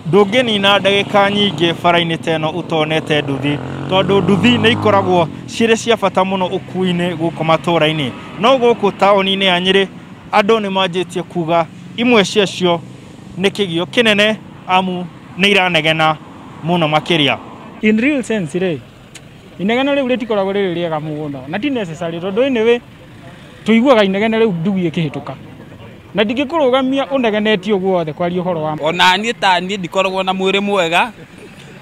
ndũngĩnina ndagĩka nyingĩ bara-inĩ teno ũtonete nduthi tondũ nduthi nĩ ikoragwo cirĩ cia bata mũno ũkuui-inĩ gũkũ matũũra-inĩ no gũkũ taũni-inĩ ya Nyeri andũ nĩ manjĩtie kuga imwe ciacio nĩ kĩgio kĩnene amu nĩ iranegena mũno makĩria. In real sense rĩ inegene rĩu rĩtikoragwo rĩrĩ rĩega mũno na ti necessary tondũ anyway tuiguaga inegene rĩu ndugi ĩkĩhĩtũka na ndingĩkũrũgamia ũnegenetio guothe kwaria ũhoro wa ona niĩ ta niĩ ndikoragwo na mwĩrĩ mwega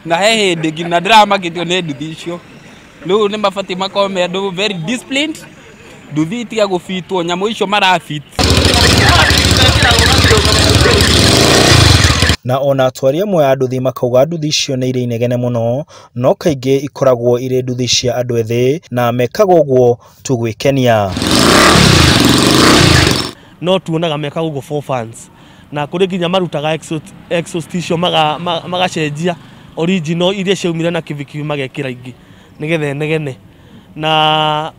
na he hĩndĩ nginya ndĩramakĩtio nĩ nduthi icio rĩu nĩ mabatiĩ makorwo me andũ very disciplined nduthi tiga gũbitwo nyamũ icio marabit na ona atwaria amwe a nduthi makauga nduthi icio nĩ irĩ inegene mũno no kaingĩ ikoragwo irĩ nduthi cia andũ ethĩ na mekaga ũguo tu gwĩkenia. No tuonaga mekaga ũguo for fans na kũrĩ nginya marutaga exhaust icio magacenjia original iria ciaumire na kibikibi magekĩra ingĩ nĩgetha negene na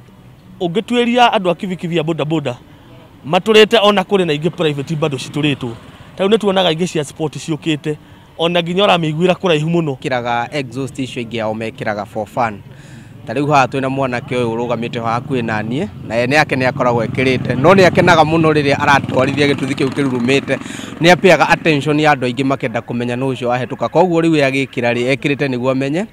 ũngĩtuĩria andũ a kibikibi a boda matũrĩte ona kũrĩ na ingĩ private bado citũrĩtwo ta nĩ tuonaga ingĩ cia sport ciũkĩte ona nginya ũramĩiguĩra kũraihu mũno kiraga exhaust icio ingĩ ao mekĩraga for fun ta rĩu haha twĩna mwanake ũyũ ũrũgamĩte hakuhĩ na niĩ na ye nĩake nĩ akoragwo ekĩrĩte no nĩ akenaga mũno rĩrĩa aratwarithia gĩtuthi kĩu kĩrurumĩte nĩ apeaga attention ya andũ aingĩ makenda kũmenya nũ ũcio wahĩtũka koguo rĩu agĩkĩra rĩ ekĩrĩte nĩguo amenye.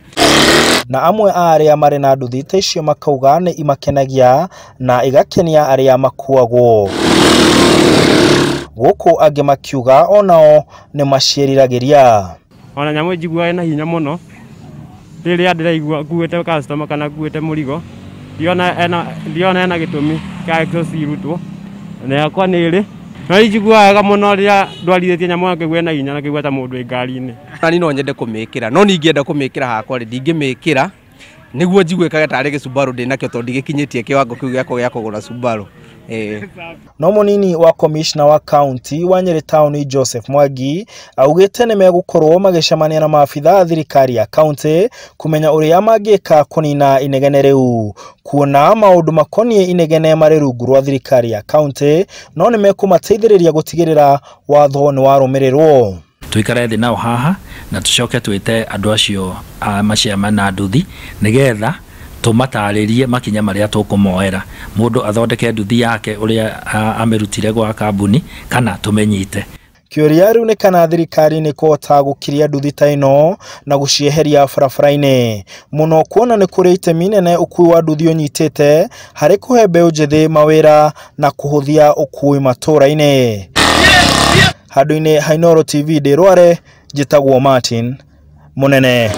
Na amwe a arĩa marĩ na nduthi ta icio makauga nĩ imakenagia na igakenia arĩa makuagwo gũkũ angĩ makiuga onao nĩ maciĩriragĩria. Ona nyamũ njiguaga na hinya mũno rĩrĩa ndĩraigua nguĩte customer kana nguĩte mũrigo ndiona ena gĩtũmi kĩa exhaust irutwo na yakwa nĩ ĩrĩ no njiguaga mũno rĩrĩa ndwarithĩtie nyamũ ngĩgua na hinya na ngĩgua ta mũndũ ngari-inĩ. Nani no nyende kũmĩkĩra no ningĩenda kũmĩkĩra hakwa ndingĩmĩkĩra nĩguo njiguĩkaga tarĩ Subaru ndĩnakĩo tondũ ndigĩkinyĩtie kĩwango kĩu gĩakwa gĩa kũgũra Subaru. No mũnini wa commissioner wa county wa Nyeri Town Joseph Mwangi augĩte nĩ megũkorwo magĩcemania na maabitha thirikari ya county kũmenya ũrĩa mangĩka kũnina inegene rĩu kuona maũndũ makoniĩ inegene marĩ rungu rwa thirikari ya county no nĩ mekũmateithĩrĩria gũtigĩrĩra watho nĩ warũmĩrĩrwo. Tuikare thĩ nao haha na tucoke twĩte andũ acio macema na nduthi nĩgetha tumatarĩrie makinya marĩa tũkũmoera mũndũ athondeke nduthi yake ũrĩa amĩrutire gwa kambuni kana tũmenyite. Kĩũria rĩu nĩ kana thirikari nĩ kũhota gũkiria nduthi ta ĩno na gũcieheria barabara-inĩ mũno kuona nĩ kũrĩ itemi inene ũkui wa nduthi ũnyitĩte harĩ kũhe mbeũ njĩthĩ mawĩra na kũhũthia ũkui matũũra-inĩ. Handũ-inĩ ha Inooro TV ndĩrware njĩtagwo Martin Mũnene.